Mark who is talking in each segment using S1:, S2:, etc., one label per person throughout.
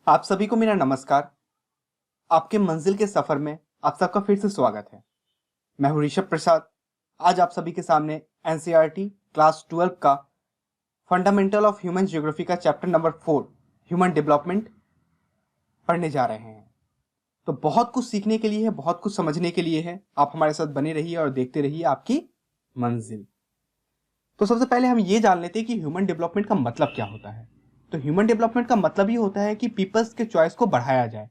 S1: आप सभी को मेरा नमस्कार। आपके मंजिल के सफर में आप सबका फिर से स्वागत है। मैं हूं ऋषभ प्रसाद। आज आप सभी के सामने एनसीईआरटी क्लास 12 का फंडामेंटल ऑफ ह्यूमन ज्योग्राफी का चैप्टर नंबर 4 ह्यूमन डेवलपमेंट पढ़ने जा रहे हैं। तो बहुत कुछ सीखने के लिए है, बहुत कुछ समझने के लिए है। आप हमारे साथ बने रहिए और देखते रहिए आपकी मंजिल। तो सबसे पहले हम ये जान लेते हैं कि ह्यूमन डेवलपमेंट का मतलब क्या होता है। तो ह्यूमन डेवलपमेंट का मतलब ये होता है कि पीपल्स के चॉइस को बढ़ाया जाए,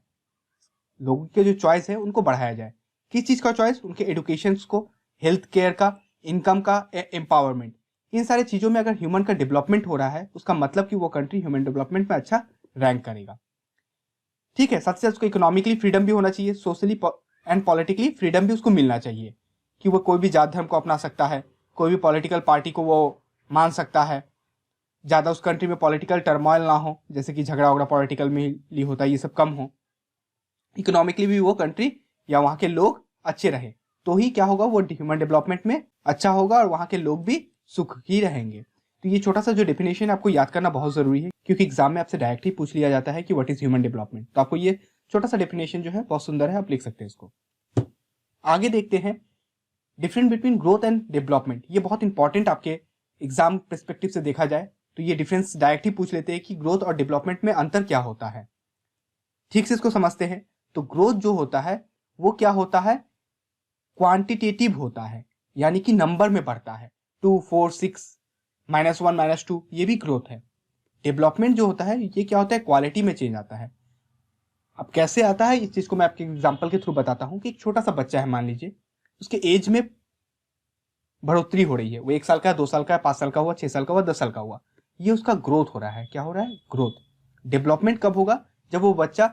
S1: लोगों के जो चॉइस है उनको बढ़ाया जाए। किस चीज का चॉइस? उनके एजुकेशन को, हेल्थ केयर का, इनकम का, एम्पावरमेंट। इन सारे चीजों में अगर ह्यूमन का डेवलपमेंट हो रहा है उसका मतलब कि वो कंट्री ह्यूमन डेवलपमेंट में अच्छा रैंक करेगा। ठीक है, साथ ही साथ उसको इकोनॉमिकली फ्रीडम भी होना चाहिए, सोशली एंड पॉलिटिकली फ्रीडम भी उसको मिलना चाहिए कि वो कोई भी जात धर्म को अपना सकता है, कोई भी पॉलिटिकल पार्टी को वो मान सकता है। ज़्यादा उस कंट्री में पॉलिटिकल टर्मोइल ना हो, जैसे कि झगड़ा वगड़ा पॉलिटिकल में ही होता है, ये सब कम हो। इकोनॉमिकली भी वो कंट्री या वहाँ के लोग अच्छे रहे तो ही क्या होगा, वो ह्यूमन डेवलपमेंट में अच्छा होगा और वहाँ के लोग भी सुख ही रहेंगे। तो ये छोटा सा जो डेफिनेशन आपको याद करना बहुत जरूरी है, क्योंकि एग्जाम में आपसे डायरेक्टली पूछ लिया जाता है कि व्हाट इज ह्यूमन डेवलपमेंट। तो आपको ये छोटा सा डेफिनेशन जो है बहुत सुंदर है, आप लिख सकते हैं इसको। आगे देखते हैं difference between growth and development. ये बहुत इंपॉर्टेंट आपके एग्जाम परस्पेक्टिव से देखा जाए तो ये डिफरेंस डायरेक्टली पूछ लेते हैं कि ग्रोथ और डेवलपमेंट में अंतर क्या होता है। ठीक से इसको समझते हैं। तो ग्रोथ जो होता है वो क्या होता है, क्वांटिटेटिव होता है, यानी कि नंबर में बढ़ता है। 2, 4, 6, -1, -2, ये भी ग्रोथ है। डेवलपमेंट जो होता है ये क्या होता है, क्वालिटी में चेंज आता है। अब कैसे आता है इस चीज को मैं आपके एग्जांपल के थ्रू बताता हूं कि एक छोटा सा बच्चा है, मान लीजिए उसके एज में बढ़ोतरी हो रही है, वो 1 साल का है, 2 साल का है, 5 साल का हुआ, 6 साल का हुआ, 10 साल का हुआ, ये उसका ग्रोथ हो रहा है। क्या हो रहा है? ग्रोथ। डेवलपमेंट कब होगा? जब वो बच्चा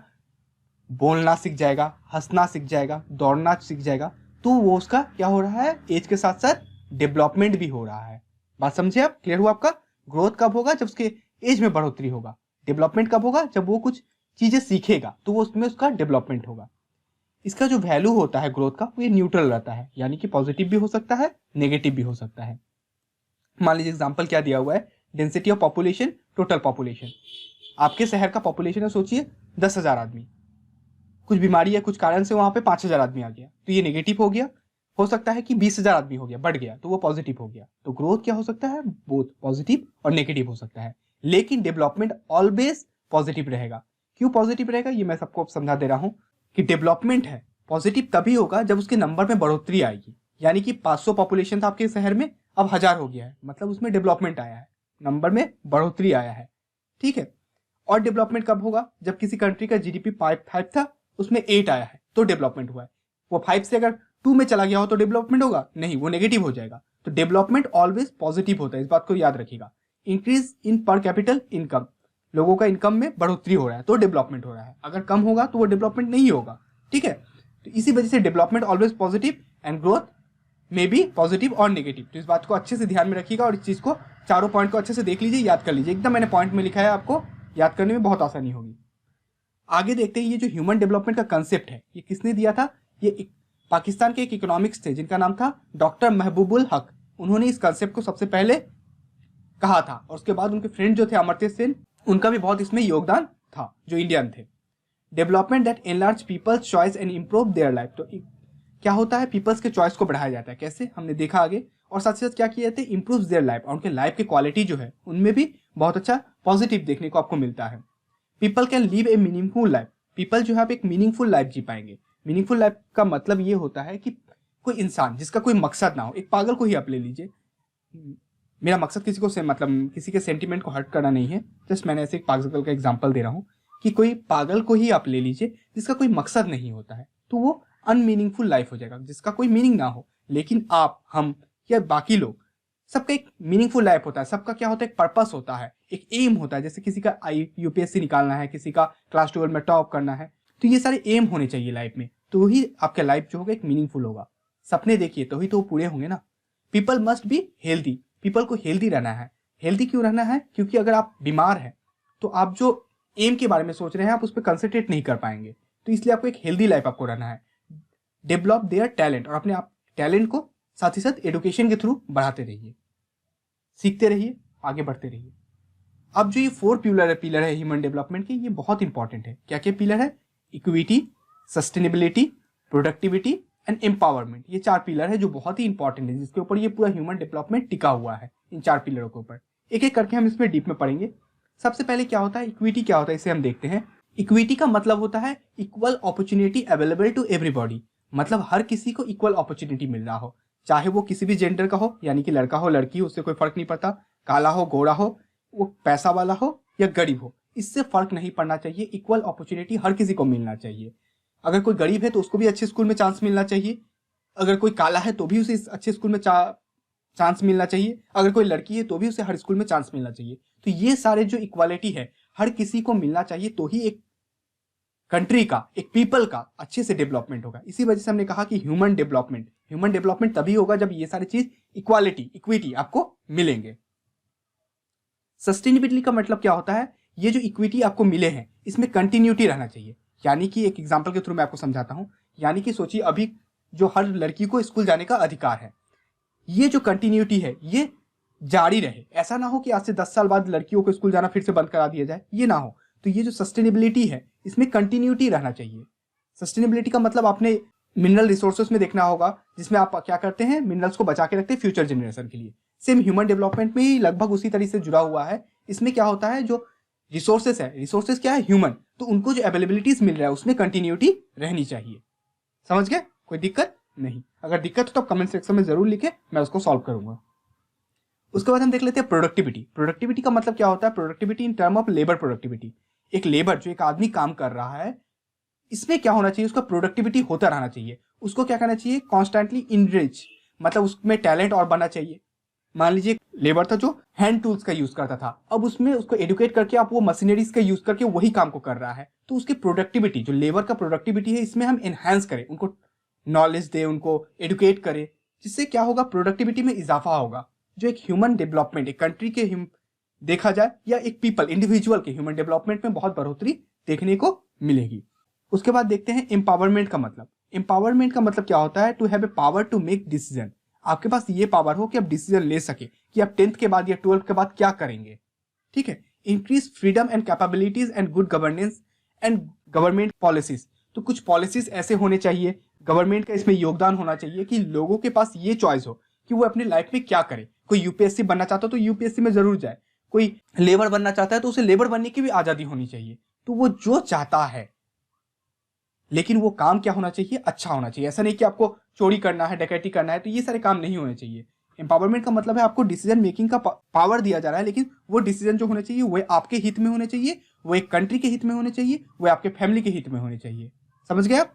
S1: बोलना सीख जाएगा, हंसना सीख जाएगा, दौड़ना सीख जाएगा, तो वो उसका क्या हो रहा है, एज के साथ साथ डेवलपमेंट भी हो रहा है। बात समझे आप? क्लियर हुआ आपका? ग्रोथ कब होगा? जब उसके एज में बढ़ोतरी होगा। डेवलपमेंट कब होगा? जब वो कुछ चीजें सीखेगा तो वो उसमें उसका डेवलपमेंट होगा। इसका जो वैल्यू होता है ग्रोथ का, वो ये न्यूट्रल रहता है, यानी कि पॉजिटिव भी हो सकता है, नेगेटिव भी हो सकता है। मान लीजिए एग्जाम्पल क्या दिया हुआ है, density of population, total population. आपके शहर का पॉपुलेशन है, सोचिए 10,000 आदमी, कुछ बीमारी या कुछ कारण से वहां पे 5,000 आदमी आ गया तो ये नेगेटिव हो गया। हो सकता है कि 20,000 आदमी हो गया, बढ़ गया, तो वो पॉजिटिव हो गया। तो ग्रोथ क्या हो सकता है? बोथ पॉजिटिव और नेगेटिव हो सकता है। लेकिन डेवलपमेंट ऑलवेज पॉजिटिव रहेगा। क्यों पॉजिटिव रहेगा ये मैं सबको समझा दे रहा हूं कि डेवलपमेंट है पॉजिटिव तभी होगा जब उसके नंबर में बढ़ोतरी आएगी। यानी कि 500 पॉपुलेशन था आपके शहर में, अब 1000 हो गया है, मतलब उसमें डेवलपमेंट आया है, नंबर में बढ़ोतरी आया है। ठीक है। और डेवलपमेंट कब होगा? जब किसी कंट्री का जीडीपी 5 था, उसमें 8 आया है तो डेवलपमेंट हुआ है। वो 5 से अगर 2 में चला गया हो तो डेवलपमेंट होगा? नहीं, वो नेगेटिव हो जाएगा। तो डेवलपमेंट ऑलवेज पॉजिटिव होता है, इस बात को याद रखिएगा। इंक्रीज इन पर कैपिटल इनकम, लोगों का इनकम में बढ़ोतरी हो रहा है तो डेवलपमेंट हो रहा है। अगर कम होगा तो वो डेवलपमेंट नहीं होगा। ठीक है। तो इसी वजह से development always positive and growth में भी पॉजिटिव और नेगेटिव। तो इस बात को अच्छे से ध्यान में रखिएगा और इस चीज को, चारों पॉइंट को अच्छे से देख लीजिए, याद कर लीजिए। एकदम मैंने पॉइंट में लिखा है, आपको याद करने में बहुत आसानी होगी। आगे देखते हैं ये जो ह्यूमन डेवलपमेंट का कंसेप्ट है ये किसने दिया था। ये पाकिस्तान के एक इकोनॉमिक्स थे जिनका नाम था डॉक्टर महबूबुल हक। उन्होंने इस कंसेप्ट को सबसे पहले कहा था और उसके बाद उनके फ्रेंड जो थे अमर्त्य सेन, उनका भी बहुत इसमें योगदान था, जो इंडियन थे। Development that enlarge people's choice and improve their life. तो क्या होता है, पीपल्स के चॉइस को बढ़ाया जाता है, कैसे हमने देखा आगे। और साथ ही साथ क्या किया जाता है, इंप्रूव देयर लाइफ, और उनके लाइफ की क्वालिटी जो है उनमें भी बहुत अच्छा पॉजिटिव देखने को आपको मिलता है। People can live A meaningful life. People जो है आप एक मीनिंगफुल लाइफ जी पाएंगे। मीनिंगफुल लाइफ का मतलब ये होता है कि कोई इंसान जिसका कोई मकसद ना हो। एक पागल को ही आप ले लीजिए, मेरा मकसद किसी को से मतलब किसी के सेंटिमेंट को हर्ट करना नहीं है, जस्ट मैंने ऐसे एक पागल का एग्जांपल दे रहा हूँ कि कोई पागल को ही आप ले लीजिए जिसका कोई मकसद नहीं होता है, तो वो अनमीनिंगफुल लाइफ हो जाएगा, जिसका कोई मीनिंग ना हो। लेकिन आप, हम या बाकी लोग, सबका एक मीनिंगफुल लाइफ होता है। सबका क्या होता है, एक पर्पस होता है, एक एम होता है। जैसे किसी का यूपीएससी निकालना है, किसी का क्लास 12 में टॉप करना है, तो ये सारे एम होने चाहिए लाइफ में, तो ही आपका लाइफ जो होगा एक मीनिंगफुल होगा। सपने देखिए तो ही तो पूरे होंगे ना। People must be healthy. People को हेल्दी रहना है। हेल्दी क्यों रहना है? क्योंकि अगर आप बीमार हैं तो आप जो एम के बारे में सोच रहे हैं आप उस पर कंसंट्रेट नहीं कर पाएंगे। तो इसलिए आपको एक हेल्दी लाइफ आपको रहना है। डेवलप देयर टैलेंट, और अपने आप टैलेंट को साथ ही साथ एडुकेशन के थ्रू बढ़ाते रहिए, सीखते रहिए, आगे बढ़ते रहिए। अब जो ये 4 पिलर है ह्यूमन डेवलपमेंट के, ये बहुत इंपॉर्टेंट है। क्या क्या पिलर है? Equity, sustainability, productivity and empowerment. ये 4 पिलर है जो बहुत ही इंपॉर्टेंट है, जिसके ऊपर ये पूरा ह्यूमन डेवलपमेंट टिका हुआ है। इन 4 पिलरों के ऊपर एक एक करके हम इसमें डीप में पढ़ेंगे। सबसे पहले क्या होता है इक्विटी, क्या होता है इसे हम देखते हैं। इक्विटी का मतलब होता है equal opportunity available to everybody, मतलब हर किसी को इक्वल अपॉर्चुनिटी मिल रहा हो, चाहे वो किसी भी जेंडर का हो, यानी कि लड़का हो लड़की हो, उससे कोई फर्क नहीं पड़ता, काला हो गोरा हो, वो पैसा वाला हो या गरीब हो, इससे फर्क नहीं पड़ना चाहिए। इक्वल अपॉर्चुनिटी हर किसी को मिलना चाहिए। अगर कोई गरीब है तो उसको भी अच्छे स्कूल में चांस मिलना चाहिए, अगर कोई काला है तो भी उसे अच्छे स्कूल में चांस मिलना चाहिए, अगर कोई लड़की है तो भी उसे हर स्कूल में चांस मिलना चाहिए। तो ये सारे जो इक्वालिटी है हर किसी को मिलना चाहिए, तो ही एक कंट्री का, एक पीपल का अच्छे से डेवलपमेंट होगा। इसी वजह से हमने कहा कि ह्यूमन डेवलपमेंट तभी होगा जब ये सारी चीज इक्विटी आपको मिलेंगे। सस्टेनेबिलिटी का मतलब क्या होता है? ये जो इक्विटी आपको मिले हैं इसमें कंटिन्यूटी रहना चाहिए। यानी कि एक एग्जांपल के थ्रू मैं आपको समझाता हूं। यानी कि सोचिए अभी जो हर लड़की को स्कूल जाने का अधिकार है, ये जो कंटिन्यूटी है ये जारी रहे। ऐसा ना हो कि आज से 10 साल बाद लड़कियों को स्कूल जाना फिर से बंद करा दिया जाए, ये ना हो। तो ये जो सस्टेनेबिलिटी है इसमें कंटिन्यूटी रहना चाहिए। सस्टेनेबिलिटी का मतलब आपने मिनरल रिसोर्सेज में देखना होगा, जिसमें आप क्या करते हैं, मिनरल्स को बचा के रखते हैं फ्यूचर जनरेशन के लिए। सेम ह्यूमन डेवलपमेंट में ही लगभग उसी तरीके से जुड़ा हुआ है। इसमें क्या होता है, जो रिसोर्सेज है, रिसोर्सेज क्या है, ह्यूमन, तो उनको जो अवेलेबिलिटीज मिल रहा है उसमें कंटिन्यूटी रहनी चाहिए। समझ गए? कोई दिक्कत नहीं? अगर दिक्कत हो तो आप कमेंट सेक्शन में जरूर लिखे, मैं उसको सॉल्व करूंगा। उसके बाद हम देख लेते हैं प्रोडक्टिविटी का मतलब क्या होता है? Productivity in term of labour productivity. एक लेबर, जो एक आदमी काम कर रहा है, इसमें क्या होना चाहिए, उसका प्रोडक्टिविटी होता रहना चाहिए। उसको क्या करना चाहिए, कॉन्स्टेंटली इनरिच, मतलब उसमें टैलेंट और बनना चाहिए। मान लीजिए लेबर था जो हैंड टूल्स का यूज करता था, अब उसमें उसको एडुकेट करके आप वो मशीनरीज का यूज करके वही काम को कर रहा है, तो उसकी प्रोडक्टिविटी, जो लेबर का प्रोडक्टिविटी है, इसमें हम एनहांस करें, उनको नॉलेज दें, उनको एडुकेट करें, जिससे क्या होगा, प्रोडक्टिविटी में इजाफा होगा। जो एक ह्यूमन डेवलपमेंट, एक कंट्री के देखा जाए या एक पीपल, इंडिविजुअल के ह्यूमन डेवलपमेंट में बहुत बढ़ोतरी देखने को मिलेगी। उसके बाद देखते हैं एम्पावरमेंट का मतलब। एम्पावरमेंट का मतलब क्या होता है? To have a power to make decision. आपके पास ये पावर हो कि आप डिसीजन ले सके कि आप 10th के बाद या 12th के बाद क्या करेंगे। ठीक है। Increase freedom and capabilities and good governance and government policies. तो कुछ पॉलिसीज ऐसे होने चाहिए, गवर्नमेंट का इसमें योगदान होना चाहिए कि लोगों के पास ये चॉइस हो कि वो अपनी लाइफ में क्या करे। कोई यूपीएससी बनना चाहता हो तो यूपीएससी में जरूर जाए, कोई लेबर बनना चाहता है तो उसे लेबर बनने की भी आजादी होनी चाहिए। तो वो जो चाहता है, लेकिन वो काम क्या होना चाहिए, अच्छा होना चाहिए। ऐसा नहीं कि आपको चोरी करना है, डकैती करना है, तो ये सारे काम नहीं होने चाहिए। एम्पावरमेंट का मतलब है आपको डिसीजन मेकिंग का पावर दिया जा रहा है, लेकिन वो डिसीजन जो होने चाहिए वो आपके हित में होने चाहिए, वो एक कंट्री के हित में होने चाहिए, वो आपके फैमिली के हित में होने चाहिए। समझ गए आप?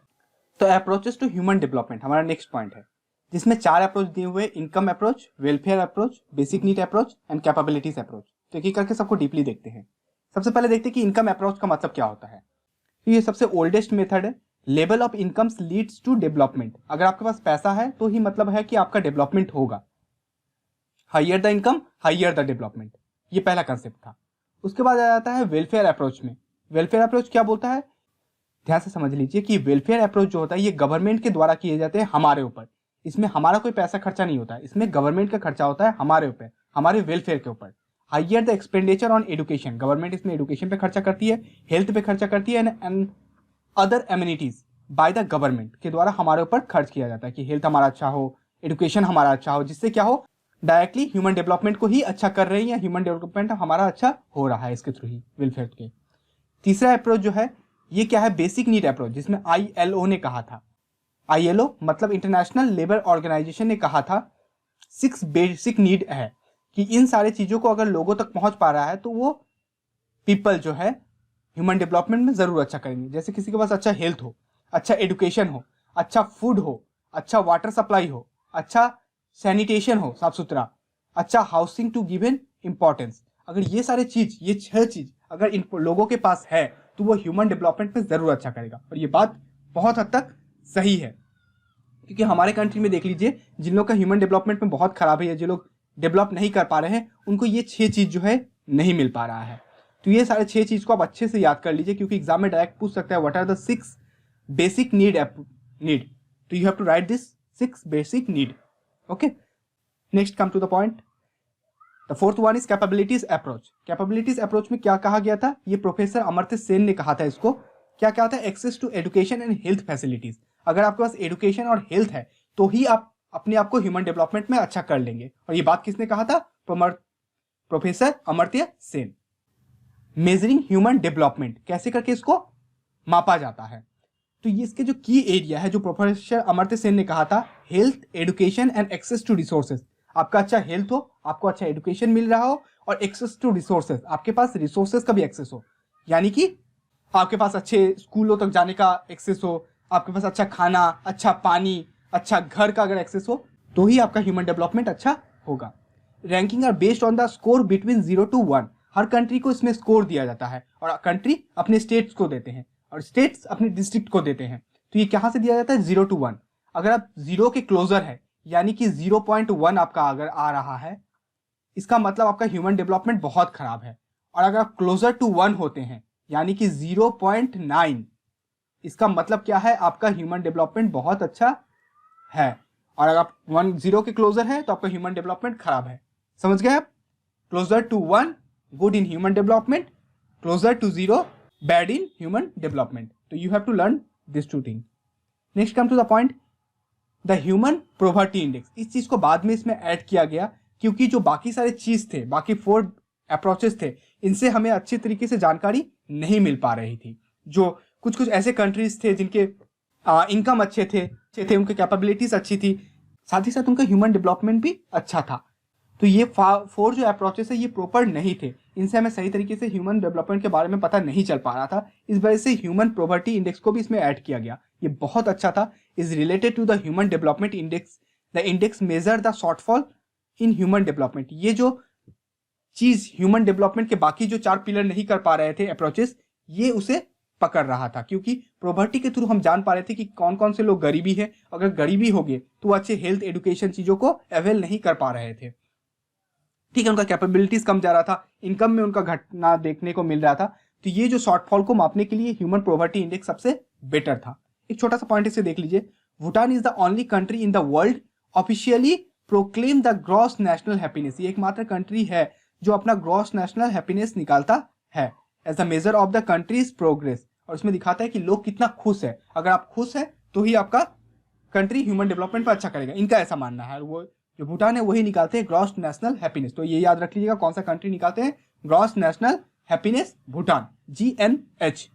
S1: तो अप्रोचेस टू ह्यूमन डेवलपमेंट हमारा नेक्स्ट पॉइंट है, जिसमें 4 अप्रोच दिए हुए: income approach, welfare approach, basic need approach and capabilities approach. तो एक करके सबको डीपली देखते हैं। सबसे पहले देखते हैं कि इनकम अप्रोच का मतलब क्या होता है। तो ये सबसे ओल्डेस्ट मेथड है। Level of incomes leads to development. अगर आपके पास पैसा है तो ही मतलब है कि आपका डेवलपमेंट होगा। Higher the income higher the development, ये पहला कंसेप्ट था। उसके बाद आ जाता है वेलफेयर अप्रोच में। वेलफेयर अप्रोच क्या बोलता है, ध्यान से समझ लीजिए कि वेलफेयर अप्रोच जो होता है ये गवर्नमेंट के द्वारा किए जाते हैं हमारे ऊपर। इसमें हमारा कोई पैसा खर्चा नहीं होता है, इसमें गवर्नमेंट का खर्चा होता है हमारे ऊपर, हमारे वेलफेयर के ऊपर। Higher the expenditure on education, government इसमें एजुकेशन पे खर्चा करती है, हेल्थ पे खर्चा करती है, and other amenities by the government के द्वारा हमारे ऊपर खर्च किया जाता है कि हेल्थ हमारा अच्छा हो, एजुकेशन हमारा अच्छा हो, जिससे क्या हो, डायरेक्टली ह्यूमन डेवलपमेंट को ही अच्छा कर रहे हैं या ह्यूमन डेवलपमेंट हमारा अच्छा हो रहा है इसके थ्रू ही, वेलफेयर के। तीसरा अप्रोच जो है ये क्या है, बेसिक नीड अप्रोच, जिसमें ILO ने कहा था, ILO मतलब इंटरनेशनल लेबर ऑर्गेनाइजेशन ने कहा था 6 बेसिक नीड है कि इन सारे चीजों को अगर लोगों तक पहुंच पा रहा है तो वो पीपल जो है ह्यूमन डेवलपमेंट में जरूर अच्छा करेंगे। जैसे किसी के पास अच्छा हेल्थ हो, अच्छा एजुकेशन हो, अच्छा फूड हो, अच्छा वाटर सप्लाई हो, अच्छा सैनिटेशन हो, साफ सुथरा, अच्छा हाउसिंग टू गिवन इंपॉर्टेंस। अगर ये सारे चीज, ये 6 चीज अगर इन लोगों के पास है तो वो ह्यूमन डेवलपमेंट में जरूर अच्छा करेगा। और ये बात बहुत हद तक सही है, क्योंकि हमारे कंट्री में देख लीजिए जिन लोग का ह्यूमन डेवलपमेंट में बहुत खराब है या जो लोग डेवलप नहीं कर पा रहे हैं, उनको ये 6 चीज जो है नहीं मिल पा रहा है। तो ये सारे 6 चीज को आप अच्छे से याद कर लीजिए, क्योंकि एग्जाम में डायरेक्ट पूछ सकता है what are the 6 basic need. तो you have to write this 6 basic need. Okay, next come to the point. The fourth one is capabilities approach. Capabilities approach में क्या कहा गया था, ये प्रोफेसर अमर्त्य सेन ने कहा था इसको। क्या कहा था, access to education and health facilities. अगर आपके पास एजुकेशन और हेल्थ है तो ही आप अपने आप को ह्यूमन डेवलपमेंट में अच्छा कर लेंगे। और ये बात किसने कहा था, professor Amartya Sen. Measuring human development, कैसे करके इसको मापा जाता है, तो ये इसके जो की एरिया है जो प्रोफेसर अमर्त्य सेन ने कहा था, health, education and access to resources. आपका अच्छा हेल्थ हो, आपको अच्छा एजुकेशन मिल रहा हो, और एक्सेस टू रिसोर्सेज, आपके पास रिसोर्सेज का भी एक्सेस हो, यानी कि आपके पास अच्छे स्कूलों तक जाने का एक्सेस हो, आपके पास अच्छा खाना, अच्छा पानी, अच्छा घर का अगर एक्सेस हो, तो ही आपका ह्यूमन डेवलपमेंट अच्छा होगा। Ranking are based on the score between 0 to 1। हर कंट्री को इसमें स्कोर दिया जाता है, और कंट्री अपने स्टेट्स को देते हैं और स्टेट्स अपने डिस्ट्रिक्ट को देते हैं। तो ये कहाँ से दिया जाता है, 0 to 1। अगर आप 0 के क्लोजर है, यानी कि 0.1 आपका अगर आ रहा है, इसका मतलब आपका ह्यूमन डेवलपमेंट बहुत खराब है। और अगर आप क्लोजर टू 1 होते हैं, यानी कि 0.9, इसका मतलब क्या है, आपका ह्यूमन डेवलपमेंट बहुत अच्छा है। और अगर आप 0 के क्लोजर है तो आपका ह्यूमन डेवलपमेंट खराब है। समझ गए आप? Closer to 1 good in human development, closer to 0 bad in human development. तो you have to learn this two thing. Next come to the point, the human poverty index. इस चीज को बाद में इसमें ऐड किया गया, क्योंकि जो बाकी सारे चीज थे, बाकी 4 अप्रोचेस थे, इनसे हमें अच्छी तरीके से जानकारी नहीं मिल पा रही थी। जो कुछ कुछ ऐसे कंट्रीज थे जिनके इनकम अच्छे थे, उनकी कैपेबिलिटीज अच्छी थी, साथ ही साथ उनका ह्यूमन डेवलपमेंट भी अच्छा था। तो ये 4 जो अप्रोचेस है ये प्रॉपर नहीं थे, इनसे हमें सही तरीके से ह्यूमन डेवलपमेंट के बारे में पता नहीं चल पा रहा था। इस वजह से ह्यूमन पॉवर्टी इंडेक्स को भी इसमें ऐड किया गया। ये बहुत अच्छा था। Is related to the human development index. The index measure the shortfall in human development. ये जो चीज ह्यूमन डेवलपमेंट के बाकी जो 4 पिलर नहीं कर पा रहे थे अप्रोचेस, ये उसे पकड़ रहा था, क्योंकि पॉवर्टी के थ्रू हम जान पा रहे थे कि कौन कौन से लोग गरीबी है। अगर गरीबी हो गए तो वो अच्छे हेल्थ, एजुकेशन चीजों को अवेल नहीं कर पा रहे थे। ठीक है, उनका कैपेबिलिटीज कम जा रहा था, इनकम में उनका घटना देखने को मिल रहा था। तो ये जो शॉर्टफॉल को मापने के लिए ह्यूमन पॉवर्टी इंडेक्स सबसे बेटर था। एक छोटा सा पॉइंट इसे देख लीजिए, Bhutan is the only country in the world officially proclaim the gross national happiness. ये एकमात्र कंट्री है जो अपना ग्रॉस नेशनल हैप्पीनेस निकालता है as the measure of the country's progress. और इसमें दिखाता है कि लोग कितना खुश है। अगर आप खुश है तो ही आपका कंट्री ह्यूमन डेवलपमेंट पर अच्छा करेगा, इनका ऐसा मानना है। वो जो भूटान है वही निकालते हैं ग्रॉस नेशनल हैप्पीनेस। तो ये याद रख लीजिएगा, कौन सा कंट्री निकालते हैं gross national happiness, Bhutan, GNH।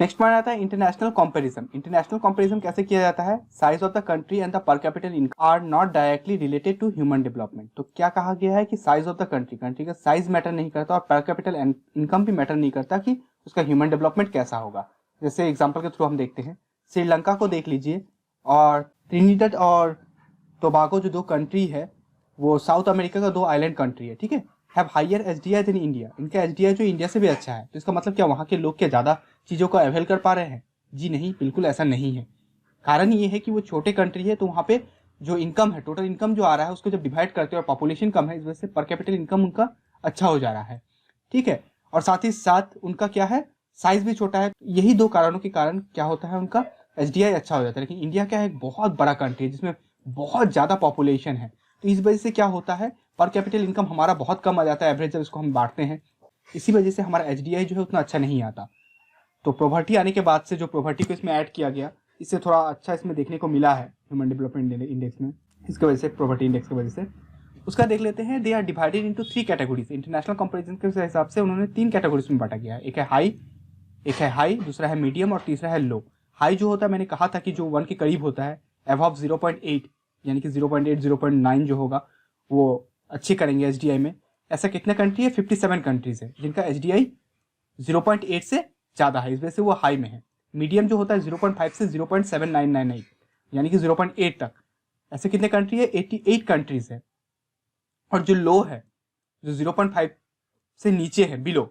S1: Next point आता है इंटरनेशनल कंपैरिजन। इंटरनेशनल कंपैरिजन कैसे किया जाता है, size of the country and the per capita income are not directly related to human development. तो क्या कहा गया है कि साइज ऑफ द कंट्री का साइज मैटर नहीं करता, और पर कैपिटल इनकम भी मैटर नहीं करता कि उसका ह्यूमन डेवलपमेंट कैसा होगा। जैसे एग्जाम्पल के थ्रू हम देखते हैं, श्रीलंका को देख लीजिए, और ट्रिनिडेड और टोबागो जो 2 कंट्री है, वो साउथ अमेरिका का 2 आइलैंड कंट्री है, ठीक है, have higher SDI than India. इनका एसडीआई जो इंडिया से भी अच्छा है। तो इसका मतलब क्या वहाँ के लोग क्या ज़्यादा चीज़ों को अवेल कर पा रहे हैं? जी नहीं, बिल्कुल ऐसा नहीं है। कारण ये है कि वो छोटे कंट्री है, तो वहाँ पे जो इनकम है, टोटल इनकम जो आ रहा है, उसको जब डिवाइड करते हैं और पॉपुलेशन कम है, इस वजह से पर कैपिटल इनकम उनका अच्छा हो जा रहा है, ठीक है। और साथ ही साथ उनका क्या है, साइज भी छोटा है। यही 2 कारणों के कारण क्या होता है, उनका एसडीआई अच्छा हो जाता है। लेकिन इंडिया क्या है, एक बहुत बड़ा कंट्री है जिसमें बहुत ज़्यादा पॉपुलेशन है। तो इस वजह से क्या होता है, पर कैपिटल इनकम हमारा बहुत कम आ जाता है एवरेज, जब इसको हम बांटते हैं। इसी वजह से हमारा एचडीआई जो है उतना अच्छा नहीं आता। तो पॉवर्टी आने के बाद से जो पॉवर्टी को इसमें ऐड किया गया, इससे थोड़ा अच्छा इसमें देखने को मिला है ह्यूमन डेवलपमेंट इंडेक्स में, इसकी वजह से, पॉवर्टी इंडेक्स की वजह से। उसका देख लेते हैं, they are divided into 3 categories. International comparison के हिसाब से उन्होंने 3 कैटेगरीज में बांटा गया है। एक है हाई, दूसरा है मीडियम, और तीसरा है लो। हाई जो होता है, मैंने कहा था कि जो 1 के करीब होता है, अबव 0.8, यानी कि 0.8, 0.9 जो होगा वो अच्छे करेंगे एचडीआई में। ऐसा कितने कंट्री है, 57 कंट्रीज है जिनका एचडीआई 0.8 से ज़्यादा है, इस वजह से वो हाई में है। मीडियम जो होता है 0.5 से 0.7998, यानी कि 0.8 तक। ऐसे कितने कंट्री है, 88 कंट्रीज है। और जो लो है, जो 0.5 से नीचे है, बिलो,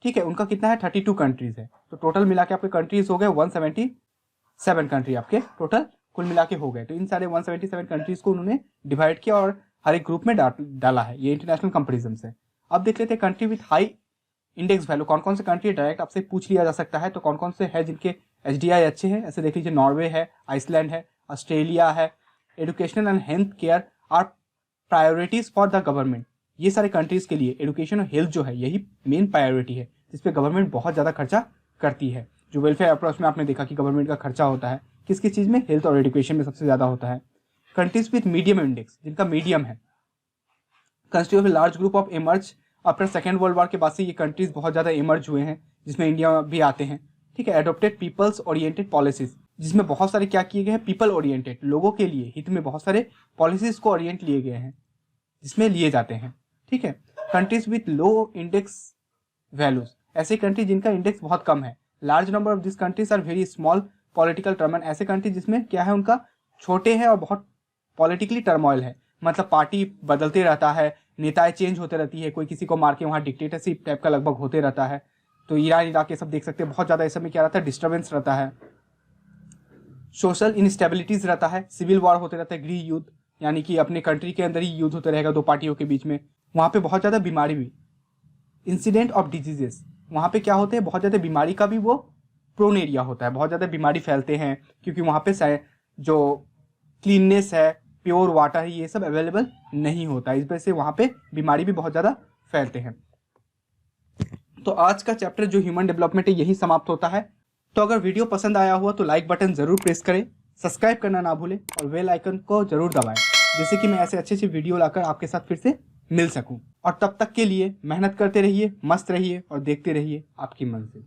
S1: ठीक है, उनका कितना है, 32 कंट्रीज है। तो टोटल मिला के आपके कंट्रीज हो गए 177 कंट्री, आपके टोटल कुल मिला के हो गए। तो इन सारे 177 कंट्रीज को उन्होंने डिवाइड किया और हर एक ग्रुप में डाला है। ये इंटरनेशनल कंपैरिजन से। अब देख लेते हैं country with high index value कौन कौन से कंट्री है। डायरेक्ट आपसे पूछ लिया जा सकता है, तो कौन कौन से है जिनके एचडीआई अच्छे हैं। ऐसे देख लीजिए, नॉर्वे है, आइसलैंड है, ऑस्ट्रेलिया है। Educational and health care are priorities for the government. ये सारे कंट्रीज के लिए एजुकेशन और हेल्थ जो है यही मेन प्रायोरिटी है, जिसपे गवर्नमेंट बहुत ज़्यादा खर्चा करती है। जो वेलफेयर अप्रोच में आपने देखा कि गवर्नमेंट का खर्चा होता है किस किस चीज़ में, हेल्थ और एजुकेशन में सबसे ज़्यादा होता है। कंट्रीज विथ मीडियम इंडेक्स, जिनका मीडियम है, country of a large group of emerge after second world war के बाद से ये कंट्रीज बहुत ज़्यादा इमर्ज हुए हैं, जिसमें इंडिया भी आते हैं। ठीक है, एडोप्टेड पीपल्स ओरिएंटेड पॉलिसीज, जिसमें बहुत सारे क्या किए गए हैं, पीपल ओरिएंटेड, लोगों के लिए हित में बहुत सारे पॉलिसीज को ओरिएंट लिए गए हैं, जिसमें लिए जाते हैं। ठीक है, countries with low index values, ऐसे कंट्री जिनका इंडेक्स बहुत कम है। Large number of this countries are very small political terms, ऐसे कंट्री जिसमें क्या है, उनका छोटे हैं और बहुत पॉलिटिकली टर्मोइल है, मतलब पार्टी बदलते रहता है, नेताएं चेंज होते रहती है, कोई किसी को मार के वहाँ डिक्टेटरशिप टाइप का लगभग होते रहता है। तो ईरान इराक ये सब देख सकते हैं, बहुत ज़्यादा इस समय क्या रहता है, डिस्टर्बेंस रहता है, सोशल इनस्टेबिलिटीज रहता है, सिविल वॉर होते रहता है, गृह युद्ध, यानी कि अपने कंट्री के अंदर ही युद्ध होते रहेगा दो पार्टियों के बीच में। वहाँ पे बहुत ज़्यादा बीमारी भी, इंसिडेंट ऑफ डिजीजेस, वहाँ पे क्या होते हैं, बहुत ज़्यादा बीमारी का भी वो प्रोन एरिया होता है, बहुत ज़्यादा बीमारी फैलते हैं, क्योंकि वहाँ पे जो क्लीननेस है, प्योर वाटर है, ये सब अवेलेबल नहीं होता, इस वजह से वहाँ पे बीमारी भी बहुत ज़्यादा फैलते हैं। तो आज का चैप्टर जो ह्यूमन डेवलपमेंट है यही समाप्त होता है। तो अगर वीडियो पसंद आया हुआ तो लाइक बटन ज़रूर प्रेस करें, सब्सक्राइब करना ना भूलें और बेल आइकन को ज़रूर दबाएं, जिससे कि मैं ऐसे अच्छे अच्छे वीडियो लाकर आपके साथ फिर से मिल सकूं। और तब तक के लिए मेहनत करते रहिए, मस्त रहिए और देखते रहिए आपकी मंजिल।